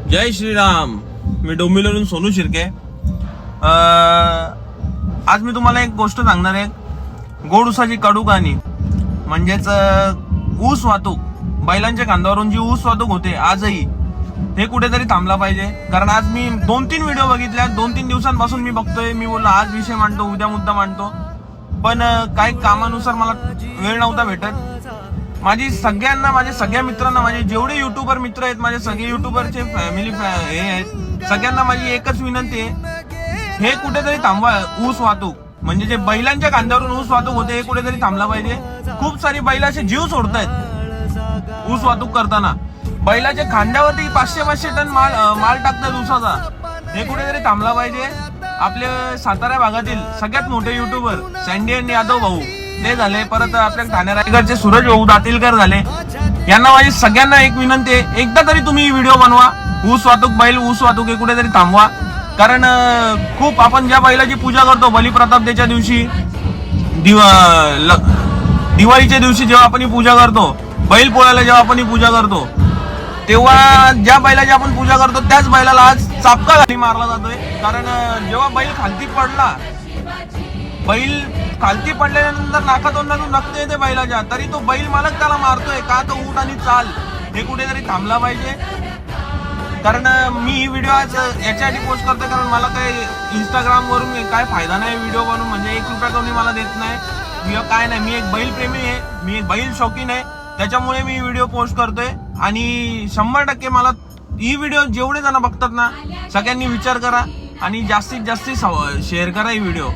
जय श्रीराम. मी डोंबिवलीवरून सोनू शिर्के. आज मी तुम्हाला एक गोष्ट सांगणार आहे. गोड ऊसाची कडू कहाणी. म्हणजेच ऊस वाहतूक, बैलांच्या खांद्यावरून जी ऊस वाहतूक होते आजही, हे कुठेतरी थांबला पाहिजे. कारण आज मी 2-3 व्हिडिओ बघितल्या, 2-3 दिवसांपासून मी बघतोय. मी बोललो आज विषय मांडतो, उद्या मुद्दा मांडतो, पण काही कामानुसार मला वेळ नव्हता भेटत. माझ्या सगळ्या मित्रांना, माझे जेवढे युट्यूबर मित्र आहेत, माझे सगळे युट्यूबरचे फॅमिली हे आहेत, सगळ्यांना माझी एकच विनंती आहे, हे कुठेतरी थांबवा. ऊस वाहतूक म्हणजे जे बैलांच्या खांद्यावरून ऊस वाहतूक होते, हे कुठेतरी थांबला पाहिजे. खूप सारी बैल असे जीव सोडतायत ऊस वाहतूक करताना. बैलाच्या खांद्यावरती 500-500 टन माल टाकतात ऊसाचा. हे कुठेतरी थांबला पाहिजे. आपले सातारा भागातील सगळ्यात मोठे युट्यूबर सँडी अँड यादव भाऊ ते झाले, परत आपल्या ठाणे रायगडचे सूरज भाऊ दातीलकर झाले. यांना माझी सगळ्यांना एक विनंती आहे, एकदा तरी तुम्ही व्हिडिओ बनवा. ऊस वाहतूक, बैल ऊस वाहतूक हे कुठेतरी थांबवा. कारण खूप आपण ज्या बैलाची पूजा करतो, बलिप्रतापतेच्या दिवशी, दिवाळीच्या दिवशी जेव्हा आपण पूजा करतो, बैल पोळ्याला जेव्हा आपण पूजा करतो, तेव्हा ज्या बैलाची आपण पूजा करतो त्याच बैलाला आज चापका घाली मारला जातोय. कारण जेव्हा बैल खालती पडल्यानंतर नाकातोंडातून रक्त येते बैलाच्या, तरी तो बैल मालक त्याला मारतोय का? तो ऊट आणि चाल हे कुठेतरी थांबला पाहिजे. कारण मी ही व्हिडिओ आज याच्यासाठी पोस्ट करतोय, कारण मला काही इंस्टाग्राम वरून काय फायदा नाही व्हिडिओ बनवून. म्हणजे 1 रुपया कोणी मला देत नाही, काय नाही. मी एक बैल प्रेमी आहे, मी एक बैल शौकीन आहे, त्याच्यामुळे मी व्हिडिओ पोस्ट करतोय. आणि 100% मला ही व्हिडिओ जेवढे जण बघतात ना, सगळ्यांनी विचार करा आणि जास्तीत जास्त शेअर करा ही व्हिडिओ.